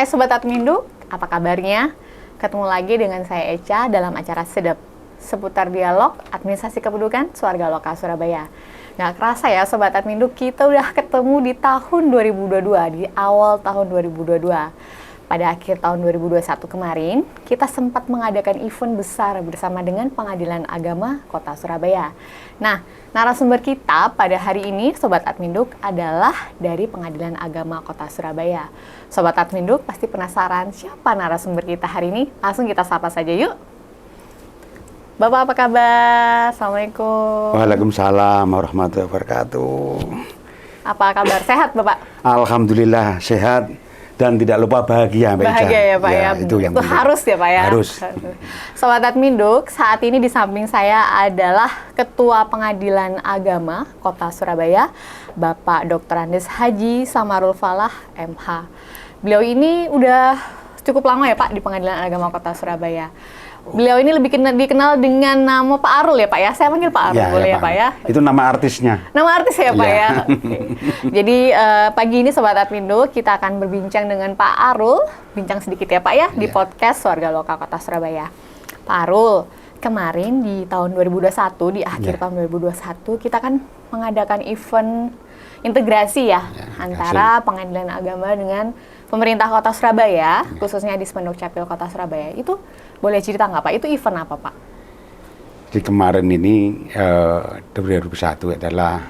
Hai Sobat Admindu, apa kabarnya? Ketemu lagi dengan saya Echa dalam acara Sedep, seputar dialog administrasi kependudukan Swarga Lokal Surabaya. Nggak kerasa ya Sobat Admindu, kita udah ketemu di tahun 2022, di awal tahun 2022. Pada akhir tahun 2021 kemarin, kita sempat mengadakan event besar bersama dengan Pengadilan Agama Kota Surabaya. Nah, narasumber kita pada hari ini, Sobat Adminduk, adalah dari Pengadilan Agama Kota Surabaya. Sobat Adminduk pasti penasaran siapa narasumber kita hari ini? Langsung kita sapa saja yuk. Bapak apa kabar? Assalamualaikum. Waalaikumsalam warahmatullahi wabarakatuh. Apa kabar? Sehat Bapak? Alhamdulillah sehat. Dan tidak lupa bahagia, Mbak Echa. Bahagia ya Pak ya, itu yang penting. harus ya Pak ya. Harus. Sobat Adminduk, saat ini di samping saya adalah Ketua Pengadilan Agama Kota Surabaya, Bapak Dr. Andes Haji Samarul Falah, MH. Beliau ini udah cukup lama ya Pak di Pengadilan Agama Kota Surabaya. Beliau ini lebih dikenal dengan nama Pak Arul ya Pak ya. Saya panggil Pak Arul boleh ya Pak ya. Itu nama artisnya. Nama artis ya Pak Ya. ya. Oke. Jadi pagi ini Sobat Admindo kita akan berbincang dengan Pak Arul, bincang sedikit ya Pak ya di podcast Swarga Lokal Kota Surabaya. Pak Arul, kemarin di tahun 2021 di akhir tahun 2021 kita kan mengadakan event integrasi ya antara Pengadilan Agama dengan pemerintah Kota Surabaya, khususnya di Spenduk Capil Kota Surabaya. Itu boleh cerita nggak Pak? Itu event apa Pak? Di kemarin ini 2021 adalah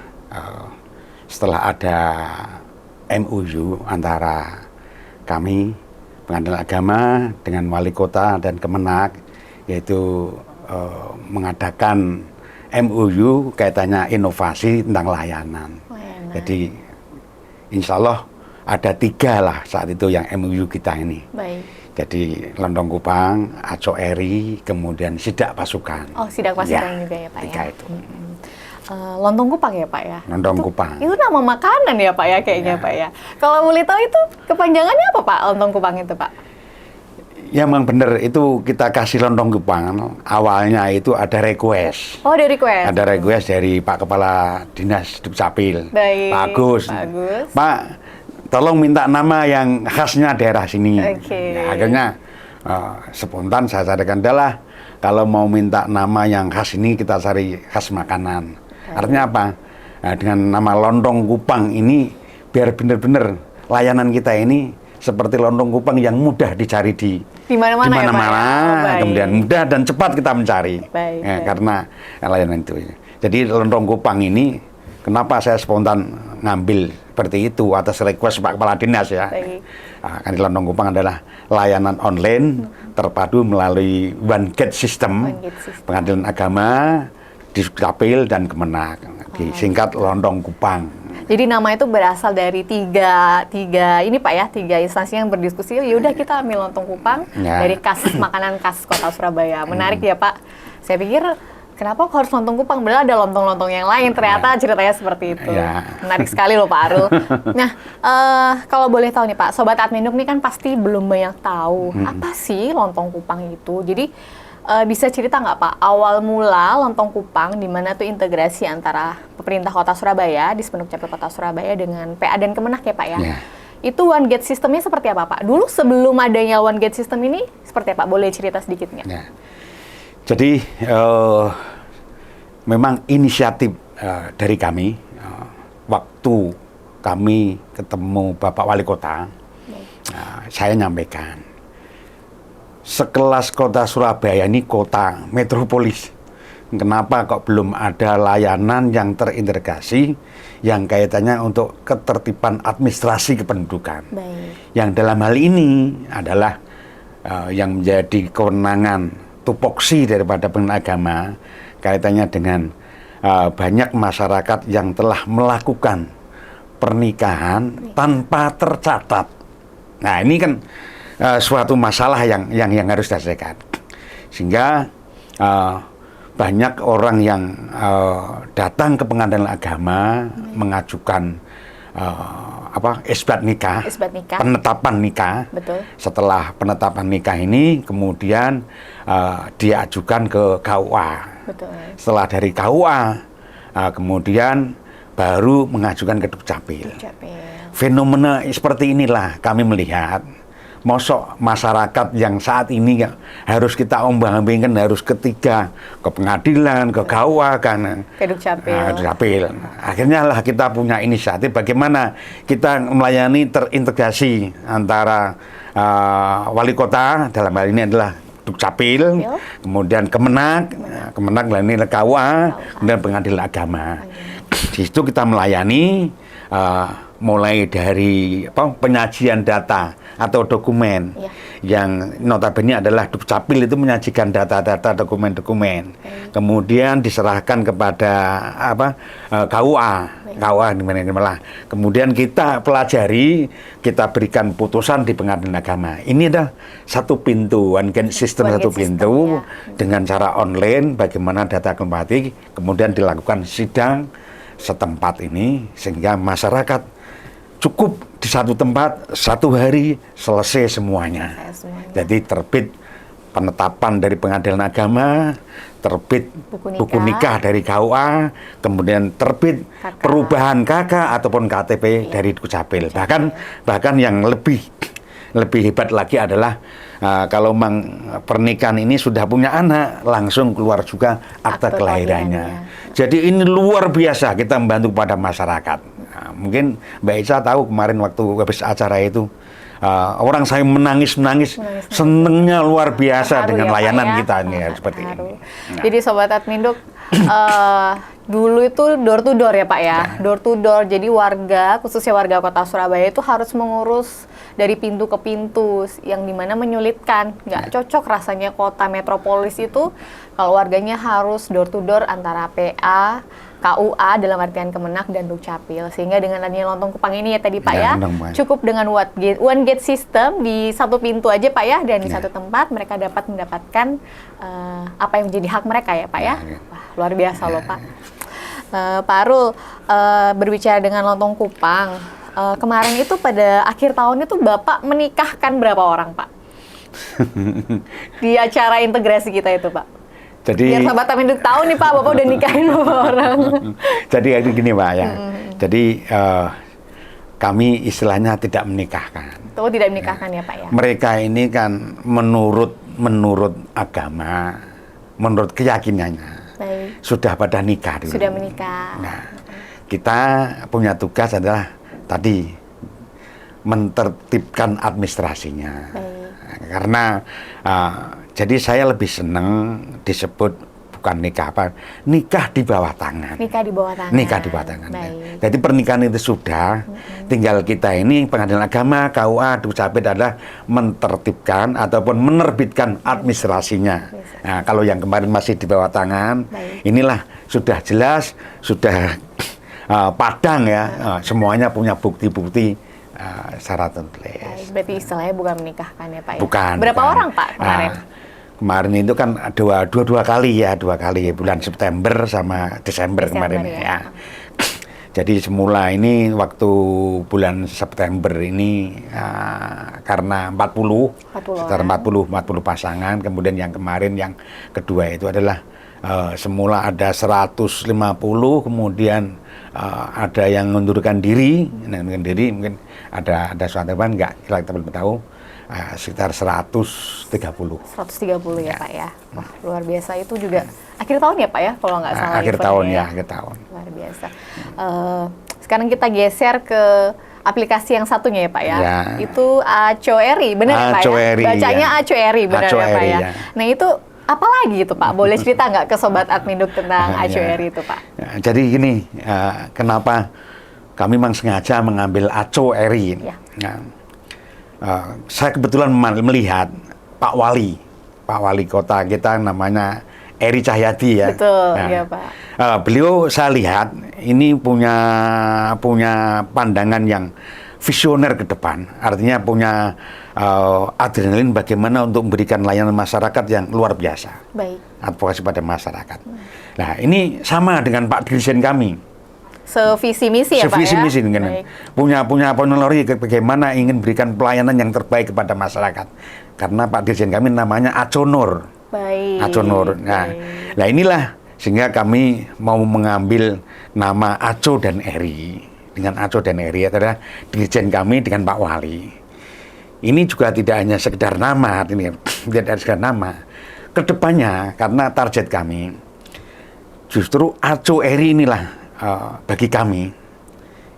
setelah ada MOU antara kami Pengadilan Agama dengan Wali Kota dan Kemenak, yaitu mengadakan MOU kaitannya inovasi tentang layanan. Jadi insya Allah ada 3 lah saat itu yang MOU kita ini. Baik. Jadi Lontong Kupang, Aco Eri, kemudian Sidak Pasukan. Oh, Sidak Pasukan juga ya Pak 3 ya? itu. Lontong Kupang ya Pak ya? Lontong Kupang. Itu nama makanan ya Pak ya kayaknya Pak ya? Kalau boleh tahu itu kepanjangannya apa Pak, Lontong Kupang itu Pak? Ya memang benar, itu kita kasih Lontong Kupang. Awalnya itu ada request. Oh, ada request? Ada request dari Pak Kepala Dinas Dukcapil. Baik. Pak Agus. Pak Agus. Pak, tolong minta nama yang khasnya daerah sini. Oke. Nah, akhirnya spontan saya carikan, adalah kalau mau minta nama yang khas ini kita cari khas makanan. Artinya apa? Nah, dengan nama Lontong Kupang ini biar benar-benar layanan kita ini seperti lontong kupang yang mudah dicari di mana-mana ya, Pak? Oh, kemudian mudah dan cepat kita mencari. Baik. Karena layanan itu. Jadi lontong kupang ini kenapa saya spontan ngambil seperti itu atas request Pak Kepala Dinas ya. Nah, kan lontong kupang adalah layanan online terpadu melalui One Gate System, Pengadilan Agama, Dukcapil dan Kemenak. Disingkat Lontong Kupang. Jadi nama itu berasal dari tiga ini Pak ya, 3 instansi yang berdiskusi. Ya udah kita ambil Lontong Kupang dari makanan khas Kota Surabaya. Menarik ya Pak. Saya pikir kenapa harus Lontong Kupang? Padahal ada lontong-lontong yang lain. Ternyata ceritanya seperti itu. Menarik sekali loh Pak Arul. Nah, kalau boleh tahu nih Pak, Sobat Adminduk nih kan pasti belum banyak tahu apa sih Lontong Kupang itu. Jadi bisa cerita nggak Pak, awal mula Lontong Kupang di mana tuh integrasi antara pemerintah Kota Surabaya di Spenduk Capil Kota Surabaya dengan PA dan Kemenak ya Pak ya? Itu One Gate Systemnya seperti apa Pak? Dulu sebelum adanya One Gate System ini seperti apa? Boleh cerita sedikit nggak? Jadi memang inisiatif dari kami waktu kami ketemu Bapak Wali Kota, saya nyampaikan sekelas Kota Surabaya ini kota metropolis. Kenapa kok belum ada layanan yang terintegrasi yang kaitannya untuk ketertiban administrasi kependudukan? Yang dalam hal ini adalah yang menjadi kewenangan tupoksi daripada Pengadilan Agama kaitannya dengan banyak masyarakat yang telah melakukan pernikahan tanpa tercatat. Nah, ini kan suatu masalah yang harus diselesaikan, sehingga banyak orang yang datang ke Pengadilan Agama mengajukan isbat nikah, penetapan nikah. Betul. Setelah penetapan nikah ini kemudian diajukan ke KUA. Betul. Setelah dari KUA kemudian baru mengajukan ke Dukcapil. Fenomena seperti inilah kami melihat mosok masyarakat yang saat ini harus kita ombang-ambingkan, harus ketiga ke pengadilan, ke KUA kan, ke Dukcapil. Akhirnya lah kita punya inisiatif bagaimana kita melayani terintegrasi antara wali kota, dalam hal ini adalah Dukcapil, kemudian Kemenak melayani KUA, kemudian pengadilan agama. Di situ kita melayani mulai dari penyajian data atau dokumen yang notabene adalah Dukcapil itu menyajikan data-data dokumen-dokumen, kemudian diserahkan kepada KUA dimana. Kemudian kita pelajari, kita berikan putusan di pengadilan agama. Ini adalah satu pintu, sistem satu pintu dengan cara online, bagaimana data kembali, kemudian dilakukan sidang setempat ini sehingga masyarakat cukup di satu tempat, satu hari selesai semuanya. Jadi terbit penetapan dari pengadilan agama, terbit buku nikah dari KUA, kemudian terbit perubahan KK ataupun KTP dari Dukcapil. Bahkan yang lebih hebat lagi adalah kalau pernikahan ini sudah punya anak, langsung keluar juga akta kelahirannya. Jadi ini luar biasa kita membantu pada masyarakat. Mungkin Mbak Ica tahu kemarin waktu habis acara itu orang saya menangis, senengnya luar biasa dengan layanan kita ini seperti ini. Jadi Sobat Adminduk, dulu itu door to door ya Pak ya, door to door. Jadi warga, khususnya warga Kota Surabaya itu harus mengurus dari pintu ke pintu, yang dimana menyulitkan, nggak cocok rasanya kota metropolis itu kalau warganya harus door to door antara PA, KUA dalam artian Kemenak dan Dukcapil. Sehingga dengan adanya Lontong Kupang ini ya tadi Pak ya, cukup dengan one gate system di satu pintu aja Pak ya, dan di satu tempat mereka dapat mendapatkan apa yang menjadi hak mereka ya Pak ya. Wah, luar biasa loh Pak. Pak Arul, berbicara dengan Lontong Kupang, kemarin itu pada akhir tahun itu Bapak menikahkan berapa orang Pak? Di acara integrasi kita itu Pak. Jadi, biar Sobat Adminduk tahu nih Pak, Bapak udah nikahin berapa orang. Jadi gini Pak ya, jadi kami istilahnya tidak menikahkan. Oh, tidak menikahkan ya Pak ya? Mereka ini kan menurut agama, menurut keyakinannya, sudah pada nikah dulu. Sudah menikah. Nah, kita punya tugas adalah tadi mentertibkan administrasinya. Karena jadi saya lebih senang disebut bukan nikah nikah di bawah tangan. Nikah di bawah tangan. Nikah di bawah tangan. Jadi pernikahan itu sudah, tinggal kita ini pengadilan agama, KUA, Dukcapil adalah mentertibkan ataupun menerbitkan administrasinya. Nah, kalau yang kemarin masih di bawah tangan, inilah sudah jelas, sudah padang ya, semuanya punya bukti-bukti secara tulis. Berarti istilahnya bukan menikahkan ya Pak ya? Bukan. Berapa orang Pak kemarin? Kemarin itu kan dua kali bulan September sama Desember kemarin ya. Jadi semula ini waktu bulan September ini karena 40 sekitar 40 pasangan, kemudian yang kemarin yang kedua itu adalah semula ada 150, kemudian ada yang mengundurkan diri, mungkin ada suatu teman kita belum tahu. Sekitar 130 ya Pak ya. Wah, luar biasa. Itu juga akhir tahun ya Pak ya, kalau nggak salah. Akhir tahun ya, akhir tahun. Luar biasa. Sekarang kita geser ke aplikasi yang satunya ya Pak ya. Itu Acoeri, benar ya Pak ya? Bacanya Acoeri, benar ya Pak ya? Nah itu apa lagi itu Pak? Boleh cerita nggak ke Sobat Adminduk tentang Acoeri itu Pak? Jadi gini, kenapa kami memang sengaja mengambil Acoeri ini? Saya kebetulan melihat Pak Wali Kota kita namanya Eri Cahyadi ya. Betul, ya Pak. Beliau saya lihat ini punya pandangan yang visioner ke depan. Artinya punya adrenalin bagaimana untuk memberikan layanan masyarakat yang luar biasa. Baik. Advokasi pada masyarakat. Nah ini sama dengan Pak Dirjen kami. Sevisi misi ya Pak ya? Sevisi misi dengan punya ponelori bagaimana ingin berikan pelayanan yang terbaik kepada masyarakat. Karena Pak Dirjen kami namanya Aconur. Baik. Aconur. Nah inilah sehingga kami mau mengambil nama Aco dan Eri. Dengan Aco dan Eri adalah Dirjen kami dengan Pak Wali. ini juga tidak hanya sekedar nama, ini tidak sekedar nama. Kedepannya, karena target kami, justru Aco Eri inilah bagi kami,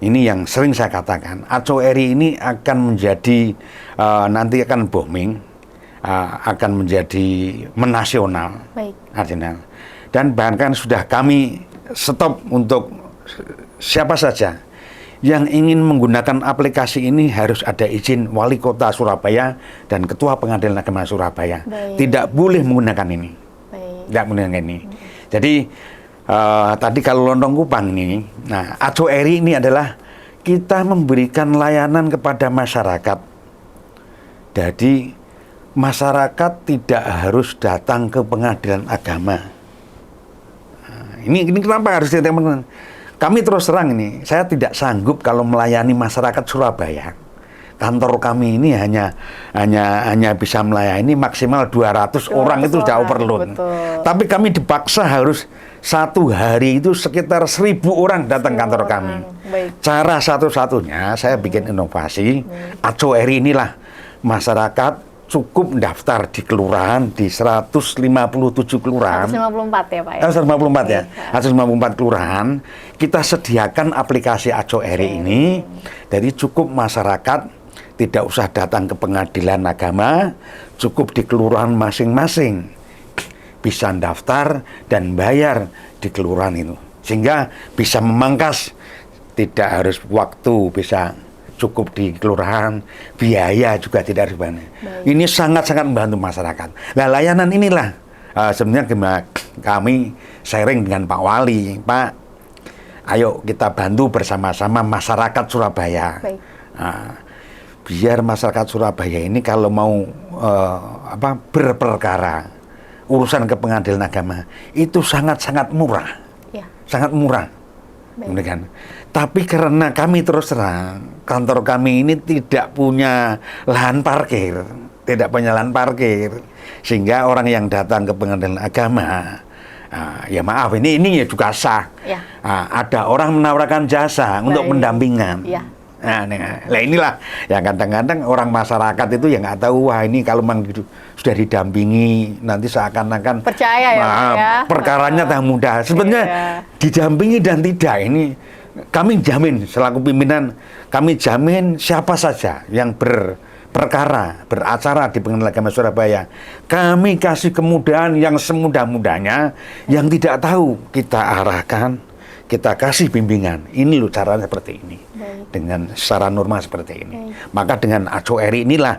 ini yang sering saya katakan, Aco Eri ini akan menjadi, nanti akan booming, akan menjadi menasional, nasional. Dan bahkan sudah kami stop untuk siapa saja yang ingin menggunakan aplikasi ini harus ada izin Wali Kota Surabaya dan Ketua Pengadilan Agama Surabaya. Tidak boleh menggunakan ini. Tidak menggunakan ini. Jadi tadi kalau Lontong Kupang ini, nah Aco Eri ini adalah kita memberikan layanan kepada masyarakat. Jadi masyarakat tidak harus datang ke pengadilan agama. Nah, ini kenapa harus datang? Kami terus terang ini, saya tidak sanggup kalau melayani masyarakat Surabaya. Kantor kami ini hanya bisa melayani maksimal 200 orang itu sudah overload. Tapi kami dipaksa harus satu hari itu sekitar 1.000 orang datang kantor kami. Cara satu-satunya saya bikin inovasi, Aco Eri inilah masyarakat cukup daftar di kelurahan di 157 kelurahan. 154 ya Pak ya? 154 ya. 154 kelurahan. Kita sediakan aplikasi Aco Eri ini. Jadi cukup masyarakat tidak usah datang ke pengadilan agama, cukup di kelurahan masing-masing. Bisa daftar dan bayar di kelurahan itu. Sehingga bisa memangkas, tidak harus waktu, bisa cukup di kelurahan, biaya juga tidak harus banyak. Ini sangat-sangat membantu masyarakat. Nah, layanan inilah sebenarnya kami sharing dengan Pak Wali, Pak, ayo kita bantu bersama-sama masyarakat Surabaya. Biar masyarakat Surabaya ini kalau mau berperkara urusan ke pengadilan agama itu sangat-sangat murah, sangat murah. Kan? Tapi karena kami terus terang, kantor kami ini tidak punya lahan parkir, sehingga orang yang datang ke pengadilan agama, ya maaf ini ya juga sah. Ada orang menawarkan jasa untuk pendampingan. Nah inilah yang kadang-kadang orang masyarakat itu yang nggak tahu, wah ini kalau memang sudah didampingi nanti seakan-akan percaya ya, perkaranya tak mudah. Sebenarnya didampingi dan tidak, ini kami jamin selaku pimpinan, kami jamin siapa saja yang beracara di Pengadilan Agama Surabaya, kami kasih kemudahan yang semudah-mudahnya. Yang tidak tahu kita arahkan, kita kasih bimbingan. Ini loh caranya seperti ini. Dengan secara normal seperti ini. Maka dengan Aco Eri inilah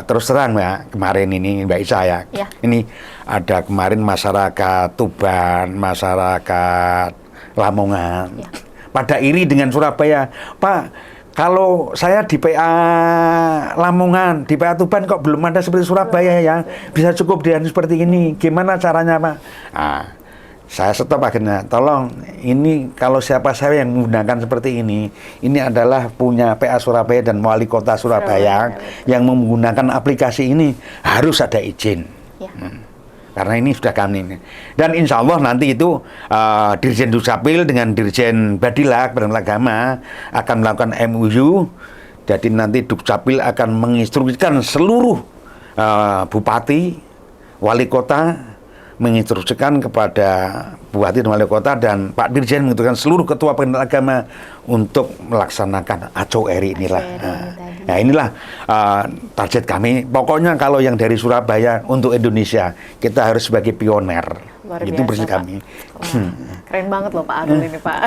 terus terang ya, kemarin ini Mbak Isa ya. Ini ada kemarin masyarakat Tuban, masyarakat Lamongan. Pada iri dengan Surabaya. Pak, kalau saya di PA Lamongan, di PA Tuban kok belum ada seperti Surabaya ya. Bisa cukup dengan seperti ini. Gimana caranya, Pak? Saya stop akhirnya, tolong ini kalau siapa saya yang menggunakan seperti ini adalah punya PA Surabaya dan Wali Kota Surabaya yang menggunakan aplikasi ini harus ada izin. Karena ini sudah kami ini. Dan insya Allah nanti itu Dirjen Dukcapil dengan Dirjen Badilak Pengadilan Agama akan melakukan MOU. Jadi nanti Dukcapil akan menginstruksikan seluruh bupati, wali kota, menginstruksikan kepada Bupati dan Wali Kota dan Pak Dirjen menginstruksikan seluruh ketua pengadilan agama untuk melaksanakan Aco Eri inilah. Nah inilah target kami. Pokoknya kalau yang dari Surabaya untuk Indonesia kita harus sebagai pioner. Itu prinsip kami. Keren banget loh Pak Arul ini Pak.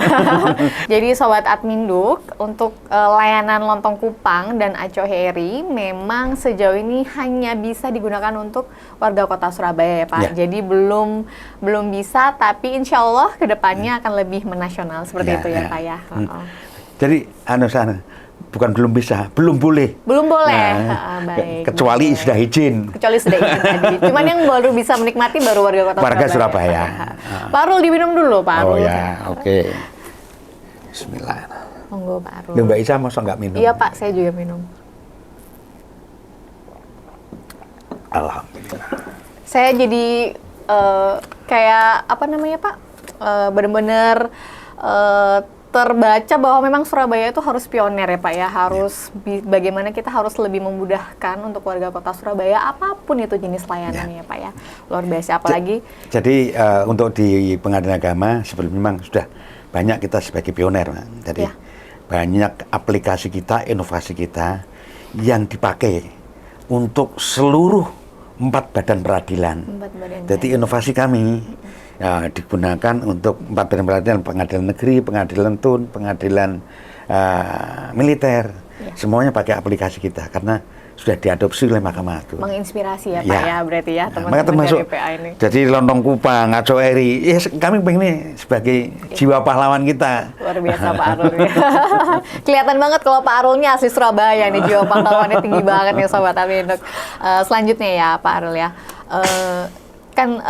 Jadi Sobat Adminduk, untuk layanan Lontong Kupang dan Aco Eri memang sejauh ini hanya bisa digunakan untuk warga kota Surabaya ya Pak. Jadi belum bisa, tapi insya Allah kedepannya akan lebih menasional seperti itu ya Pak ya. Jadi bukan belum bisa, belum boleh. Belum boleh. Baik. Kecuali sudah izin. Kecuali sudah izin tadi. Cuman yang baru bisa menikmati baru warga kota Surabaya. Pak Arul diminum dulu Pak Arul. Oh ya, oke. Bismillah. Monggo Pak Arul. Mbak Isa masa nggak minum? Iya Pak, saya juga minum. Alhamdulillah. Saya jadi kayak apa namanya Pak? Benar-benar terbaca bahwa memang Surabaya itu harus pionir ya Pak ya, harus bagaimana kita harus lebih memudahkan untuk warga kota Surabaya apapun itu jenis layanannya ya Pak ya, luar biasa. Apalagi jadi untuk di pengadilan agama sebelumnya memang sudah banyak kita sebagai pionir, jadi banyak aplikasi kita, inovasi kita yang dipakai untuk seluruh 4 badan peradilan. Jadi inovasi kami digunakan untuk 4 badan peradilan, pengadilan negeri, pengadilan tun, pengadilan militer, semuanya pakai aplikasi kita karena sudah diadopsi oleh Mahkamah Agung. Menginspirasi ya Pak ya, berarti ya teman-teman dari PA ini. Jadi Lontong Kupang, Aco Eri, ya kami pengen ini sebagai jiwa pahlawan kita. Luar biasa Pak Arul. Kelihatan banget kalau Pak Arulnya asli Surabaya nih, jiwa pahlawannya tinggi banget nih Sobat Adminuk. Selanjutnya ya Pak Arul ya. Kan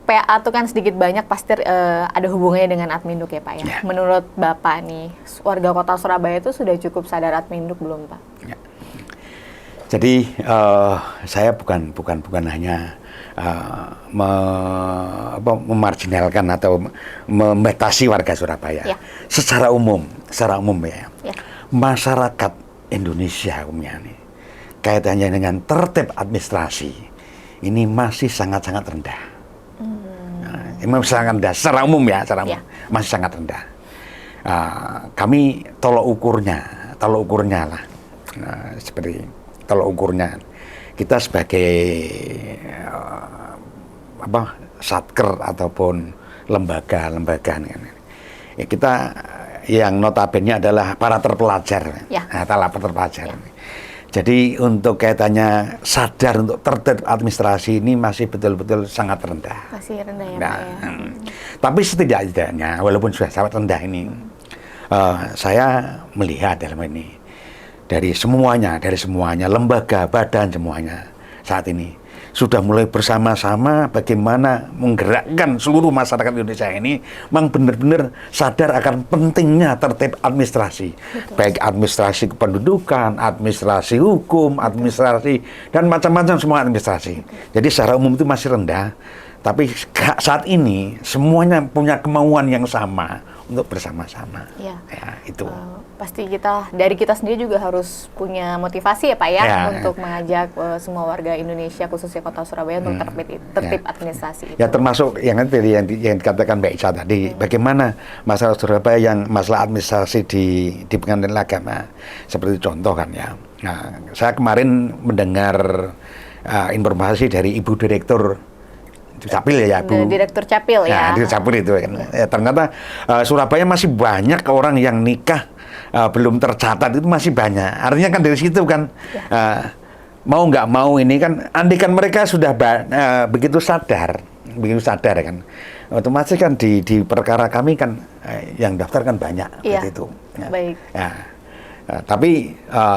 PA itu kan sedikit banyak pasti ada hubungannya dengan Adminuk ya Pak ya. Menurut Bapak nih, warga kota Surabaya itu sudah cukup sadar Adminuk belum Pak? Jadi saya bukan hanya memarginalkan atau membatasi warga Surabaya. Secara umum ya. Masyarakat Indonesia umumnya nih, kaitannya dengan tertib administrasi ini masih sangat-sangat rendah. Ini sangat rendah secara umum ya, masih sangat rendah. Kami tolok ukurnya lah, seperti tolok ukurnya kita sebagai satker ataupun lembaga ya, kita yang notabene adalah para terpelajar. Jadi untuk kaitannya sadar untuk tertib administrasi ini masih betul-betul sangat rendah. Masih rendah ya Pak ya. Tapi setidaknya walaupun sudah sangat rendah ini, saya melihat dalam ini dari semuanya, lembaga, badan semuanya saat ini sudah mulai bersama-sama bagaimana menggerakkan seluruh masyarakat Indonesia ini memang benar-benar sadar akan pentingnya tertib administrasi. Baik administrasi kependudukan, administrasi hukum, administrasi, dan macam-macam semua administrasi. Jadi secara umum itu masih rendah, tapi saat ini semuanya punya kemauan yang sama untuk bersama-sama. Ya, itu. Pasti dari kita sendiri juga harus punya motivasi ya Pak ya, untuk mengajak semua warga Indonesia khususnya kota Surabaya untuk tertib administrasi itu. Ya termasuk yang dikatakan Mbak Ica tadi, bagaimana masalah Surabaya yang masalah administrasi di pengadilan agama seperti contoh kan ya. Nah, saya kemarin mendengar informasi dari Ibu Direktur Capil ya Bu. Direktur Capil ya. Direktur Capil itu kan. Ternyata Surabaya masih banyak orang yang nikah belum tercatat, itu masih banyak. Artinya kan dari situ kan mau nggak mau ini kan, andikan mereka sudah begitu sadar kan, otomatis kan di perkara kami kan yang daftar kan banyak seperti itu. Baik. Tapi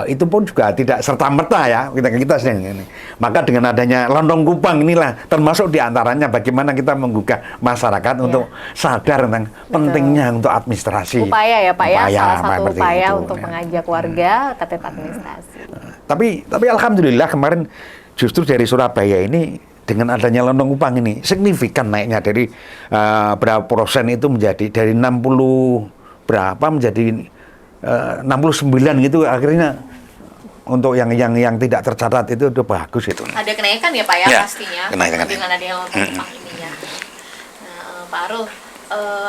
itu pun juga tidak serta-merta ya kita sedang ini. Maka dengan adanya Lontong Kupang inilah termasuk diantaranya bagaimana kita menggugah masyarakat untuk sadar tentang pentingnya untuk administrasi. Upaya ya Pak ya, salah satu upaya untuk mengajak warga tertib administrasi. Tapi alhamdulillah kemarin justru dari Surabaya ini dengan adanya Lontong Kupang ini signifikan naiknya dari berapa persen itu menjadi dari 60 berapa menjadi 69 gitu, akhirnya untuk yang tidak tercatat itu udah bagus itu. Ada kenaikan ya Pak ya, pastinya dengan adanya Lontong Kupang ini ya. Nah, Pak Arul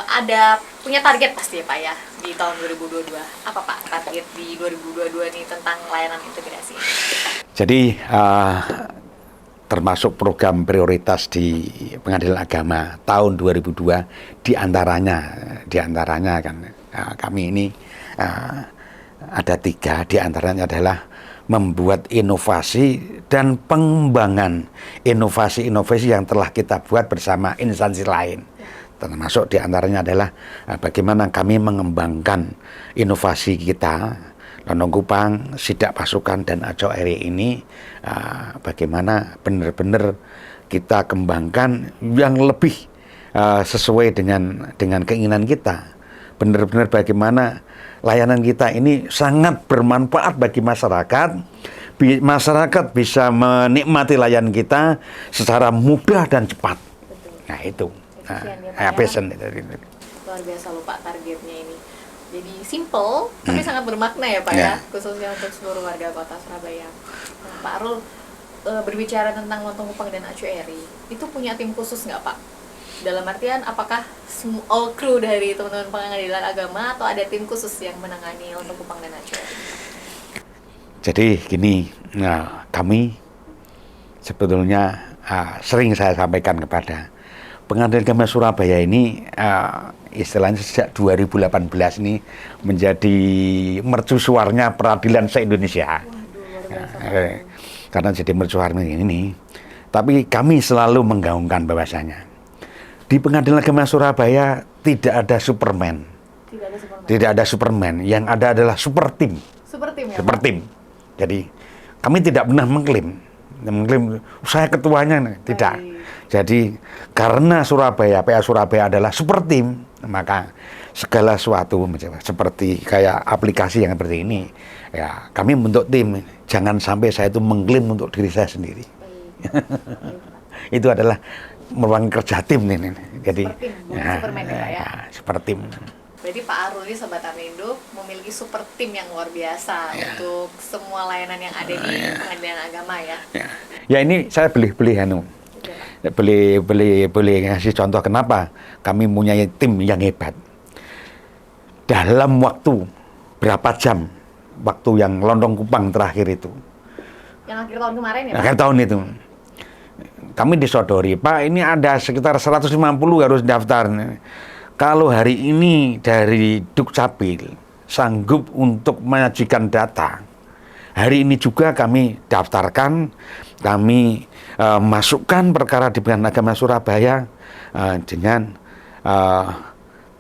ada punya target pasti ya Pak ya di tahun 2022. Apa Pak target di 2022 ini tentang layanan integrasi? Jadi termasuk program prioritas di pengadilan agama tahun 2002 diantaranya kan kami ini ada 3, diantaranya adalah membuat inovasi dan pengembangan inovasi-inovasi yang telah kita buat bersama instansi lain. Termasuk diantaranya adalah bagaimana kami mengembangkan inovasi kita, Lontong Kupang, Sidak Pasukan, dan Aco Eri ini, bagaimana benar-benar kita kembangkan yang lebih sesuai dengan keinginan kita. Benar-benar bagaimana layanan kita ini sangat bermanfaat bagi masyarakat. Masyarakat bisa menikmati layanan kita secara mudah dan cepat. Nah itu. Efisien ya Pak ya. Luar biasa loh Pak targetnya ini. Jadi simple, tapi sangat bermakna ya Pak ya, khususnya untuk seluruh warga Kota Surabaya. Nah, Pak Arul, berbicara tentang Lontong Kupang dan Acueri, itu punya tim khusus nggak Pak? Dalam artian, apakah all crew dari teman-teman pengadilan agama atau ada tim khusus yang menangani Lontong Kupang dan Acueri? Jadi gini, kami sebetulnya sering saya sampaikan kepada Pengadilan Agama Surabaya ini istilahnya sejak 2018 ini menjadi mercusuarnya peradilan se-Indonesia. Karena jadi mercusuarnya ini. Tapi kami selalu menggaungkan bahwasanya di Pengadilan Agama Surabaya tidak ada Superman. Tidak ada Superman. Yang ada adalah super tim. Super tim ya, Super tim. Jadi kami tidak pernah mengklaim saya ketuanya, tidak. Jadi karena Surabaya, PA Surabaya adalah super tim, maka segala sesuatu seperti kayak aplikasi yang seperti ini, ya kami membentuk tim. Jangan sampai saya itu mengklaim untuk diri saya sendiri. Itu adalah merupakan kerja tim ini. Jadi Superman ya. Super tim. Berarti Pak Arul ini Sobat Amindo memiliki super tim yang luar biasa untuk semua layanan yang ada di Pengadilan Agama ya. Ya ini saya beli ngasih contoh kenapa kami punya tim yang hebat. Dalam waktu berapa jam, waktu yang Lontong Kupang terakhir itu. Yang akhir tahun kemarin ya Pak? Akhir tahun itu. Kami disodori, Pak ini ada sekitar 150 harus daftar. Kalau hari ini dari Dukcapil sanggup untuk menyajikan data, hari ini juga kami daftarkan, kami masukkan perkara di Pengadilan Agama Surabaya dengan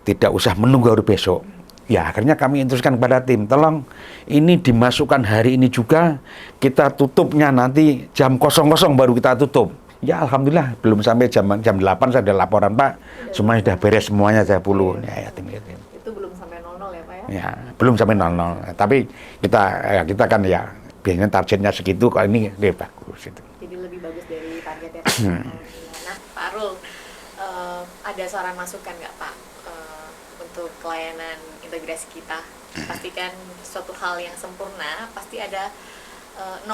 tidak usah menunggu hari besok. Ya akhirnya kami instruksikan kepada tim, tolong ini dimasukkan hari ini juga, kita tutupnya nanti jam 00 baru kita tutup. Ya alhamdulillah belum sampai jam 8 saya ada laporan Pak, semuanya sudah beres semuanya saya puluh. Ya, tim. Itu belum sampai 00 ya Pak ya? Ya belum sampai 00. Tapi kita kan ya biasanya targetnya segitu, kalau ini lebih bagus itu. Jadi lebih bagus dari target ya. Nah Pak Arul, ada saran masukan nggak Pak untuk pelayanan integrasi kita? Pastikan suatu hal yang sempurna pasti ada 0,00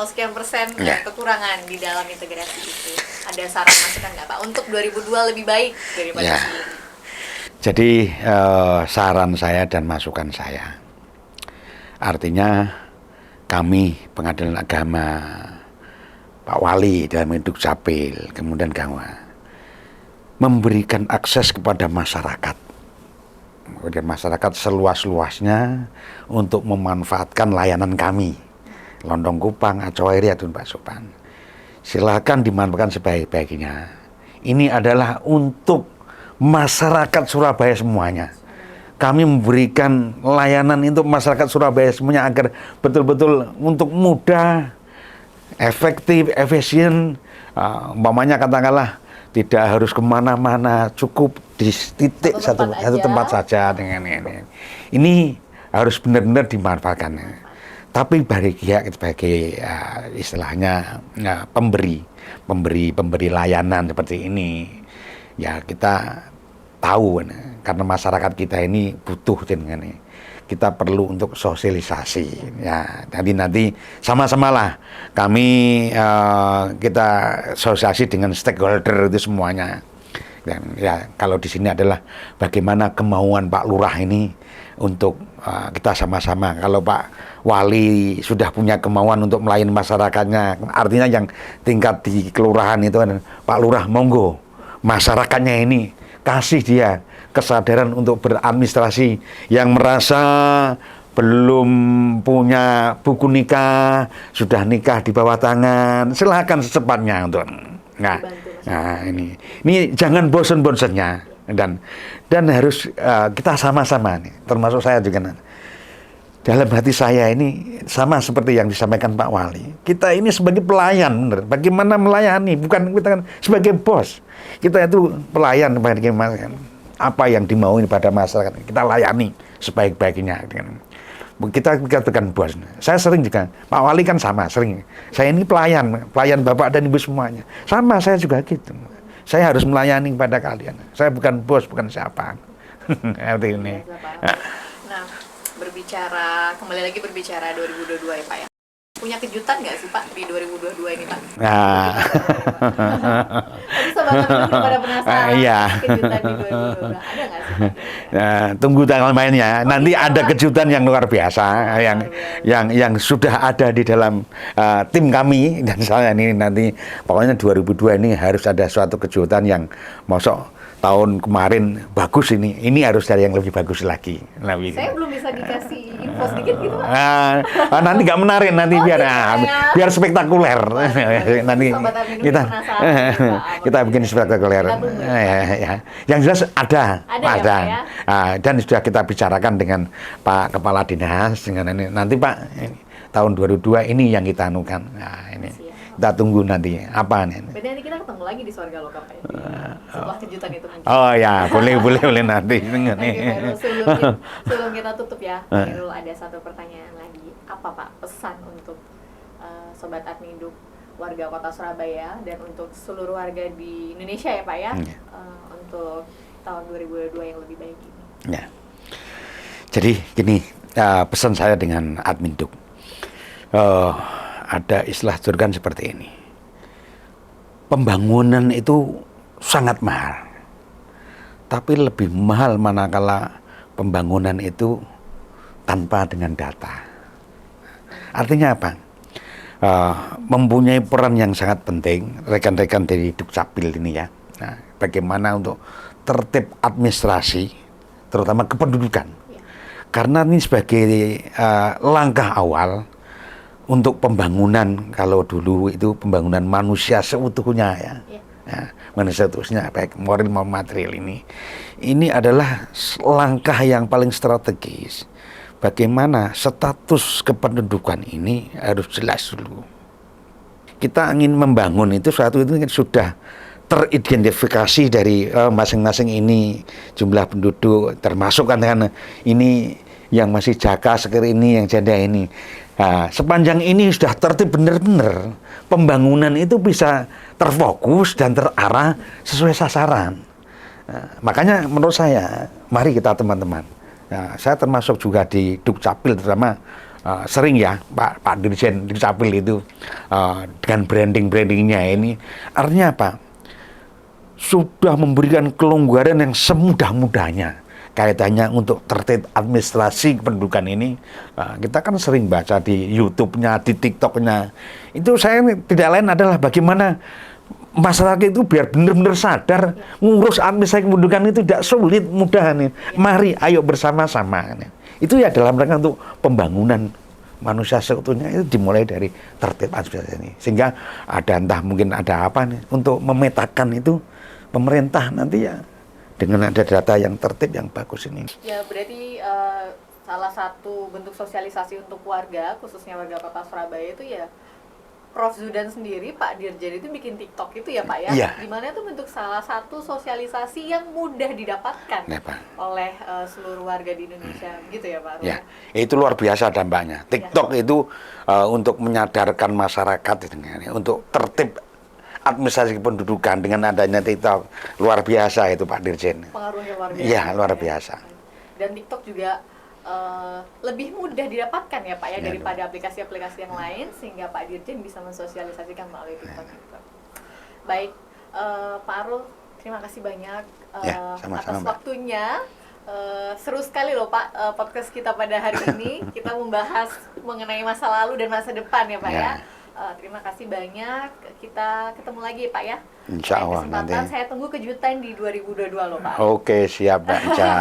sekian persen kekurangan di dalam integrasi itu. Ada saran masukan nggak Pak untuk 2002 lebih baik daripada sebelumnya? Jadi saran saya dan masukan saya, artinya kami Pengadilan Agama, Pak Wali dalam Dukcapil, kemudian Gangwa, memberikan akses kepada masyarakat. Kemudian masyarakat seluas-luasnya untuk memanfaatkan layanan kami. Lontong Kupang, Acueri, atau Pak Sopan. Silakan dimanfaatkan sebaik-baiknya. Ini adalah untuk masyarakat Surabaya semuanya. Kami memberikan layanan untuk masyarakat Surabaya semuanya agar betul-betul untuk mudah, efektif, efisien. Umpamanya katakanlah tidak harus kemana-mana, cukup di titik satu tempat saja dengan ini. Ini harus benar-benar dimanfaatkan. Tapi sebagai istilahnya pemberi layanan seperti ini, ya kita tahu karena masyarakat kita ini butuh dengan ini. Kita perlu untuk sosialisasi. Ya, nanti sama-samalah kami kita sosialisasi dengan stakeholder itu semuanya. Dan ya kalau di sini adalah bagaimana kemauan Pak Lurah ini untuk kita sama-sama. Kalau Pak Wali sudah punya kemauan untuk melayani masyarakatnya, artinya yang tingkat di kelurahan itu kan Pak Lurah monggo masyarakatnya ini kasih dia kesadaran untuk beradministrasi, yang merasa belum punya buku nikah, sudah nikah di bawah tangan, silakan secepatnya untuk ini jangan bosan-bosannya dan harus kita sama-sama nih, termasuk saya juga. Dalam hati saya ini sama seperti yang disampaikan Pak Wali. Kita ini sebagai pelayan, benar. Bagaimana melayani? Bukan kita kan sebagai bos. Kita itu pelayan, bagaimana apa yang dimaui pada masyarakat kita layani sebaik-baiknya. Kita bukan bos. Saya sering juga, Pak Wali kan sama, sering. Saya ini pelayan Bapak dan Ibu semuanya. Sama, saya juga gitu. Saya harus melayani kepada kalian. Saya bukan bos, bukan siapa. Seperti ini. kembali lagi berbicara 2022 ya Pak ya. Punya kejutan nggak sih Pak di 2022 ini Pak? Nah, Tadi Sobat Amino udah pada penasaran. Iya. Kejutan di 2022 ada nggak sih Pak? nah, tunggu tanggal mainnya. Nanti gitu, ada Pak. kejutan yang luar biasa, yang sudah ada di dalam tim kami dan saya ini nanti. Pokoknya 2002 ini harus ada suatu kejutan yang mosok tahun kemarin bagus ini harus dari yang lebih bagus lagi. Saya belum bisa dikasih info sedikit gitu Pak. Nanti nggak menarik nanti biar biar spektakuler. Nanti Sobat Amino kita penasaran, Pak. kita bikin spektakuler. Kita tunggu, ya. Ya. Yang jelas ada. Ada ya, Pak, ya? Dan sudah kita bicarakan dengan Pak Kepala Dinas dengan ini. Nanti Pak tahun 2002 ini yang kita anukan. Nah, ini. Siap. Kita tunggu nanti apa nih. Berarti nanti kita ketemu lagi di Swarga Loka Pak ya? Setelah kejutan itu mungkin. Oh ya, boleh nanti. Oke, Pak, sebelum kita tutup ya, Pak Irul, ada satu pertanyaan lagi. Apa Pak pesan untuk Sobat Adminduk warga Kota Surabaya dan untuk seluruh warga di Indonesia ya Pak ya, untuk tahun 2022 yang lebih baik ini? Ya. Jadi gini, pesan saya dengan Adminduk. Ada istilah juragan seperti ini. Pembangunan itu sangat mahal. Tapi lebih mahal manakala pembangunan itu tanpa dengan data. Artinya apa? Mempunyai peran yang sangat penting rekan-rekan dari Dukcapil ini ya. Nah, bagaimana untuk tertib administrasi, terutama kependudukan. Karena ini sebagai langkah awal untuk pembangunan, kalau dulu itu pembangunan manusia seutuhnya ya. Manusia seutuhnya baik moral maupun material ini adalah langkah yang paling strategis. Bagaimana status kependudukan ini harus jelas dulu. Kita ingin membangun itu suatu itu sudah teridentifikasi dari masing-masing ini jumlah penduduk, termasuk kan ini yang masih jaka seperti ini, yang janda ini. Nah, sepanjang ini sudah tertib benar-benar, pembangunan itu bisa terfokus dan terarah sesuai sasaran. Nah, makanya menurut saya, mari kita teman-teman. Nah, saya termasuk juga di Dukcapil, terutama sering ya Pak Dirjen Dukcapil itu dengan brandingnya ini. Artinya apa? Sudah memberikan kelonggaran yang semudah-mudahnya. Kaitannya untuk tertib administrasi kependudukan ini, kita kan sering baca di YouTube-nya, di TikTok-nya. Itu saya tidak lain adalah bagaimana masyarakat itu biar benar-benar sadar ngurus administrasi kependudukan itu tidak sulit, mudah nih. Mari, ayo bersama-sama. Itu ya dalam rangka untuk pembangunan manusia seutuhnya itu dimulai dari tertib administrasi ini. Sehingga ada entah mungkin ada apa nih untuk memetakan itu pemerintah nanti ya. Dengan ada data yang tertib yang bagus ini. Ya berarti salah satu bentuk sosialisasi untuk warga, khususnya warga Kota Surabaya itu ya Prof. Zudan sendiri, Pak Dirjen itu bikin TikTok itu ya Pak ya? Iya. Dimana itu bentuk salah satu sosialisasi yang mudah didapatkan oleh seluruh warga di Indonesia, gitu ya Pak? Ya, itu luar biasa dampaknya. TikTok itu untuk menyadarkan masyarakat untuk tertib administrasi kependudukan dengan adanya TikTok luar biasa itu Pak Dirjen. Pengaruhnya luar biasa. Iya, luar biasa. Dan TikTok juga lebih mudah didapatkan ya Pak ya daripada aplikasi-aplikasi yang lain, sehingga Pak Dirjen bisa mensosialisasikan melalui TikTok. Baik, Pak Arul, terima kasih banyak atas waktunya. Seru sekali loh Pak podcast kita pada hari ini. Kita membahas mengenai masa lalu dan masa depan ya Pak ya. Terima kasih banyak. Kita ketemu lagi Pak ya. Insya Allah nanti. Saya tunggu kejutan di 2022 loh Pak. Oke, siap Mbak Ica.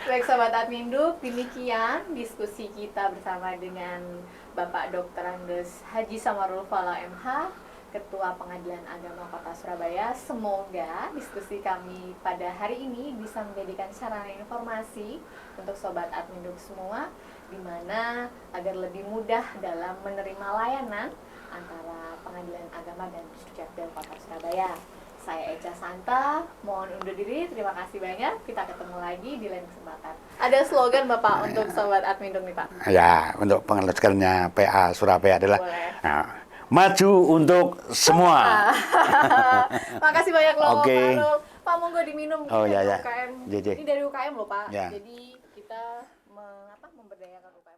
Baik Sobat Adminduk, demikian diskusi kita bersama dengan Bapak Dr. Andes Haji Samarul Fala MH, Ketua Pengadilan Agama Kota Surabaya. Semoga diskusi kami pada hari ini bisa menjadikan sarana informasi untuk Sobat Adminduk semua, di mana agar lebih mudah dalam menerima layanan antara Pengadilan Agama dan Dukcapil Kota Surabaya. Saya Eca Santa, mohon undur diri. Terima kasih banyak. Kita ketemu lagi di lain kesempatan. Ada slogan Bapak untuk Sobat Adminduk nih Pak? Ya, untuk pengeluarannya PA Surabaya adalah maju untuk semua. Makasih banyak loh Oke. Pak Arul. Pak monggo diminum. Oh ya ya. UKM. JJ. Ini dari UKM loh Pak. Ya. Jadi kita memberdayakan UKM.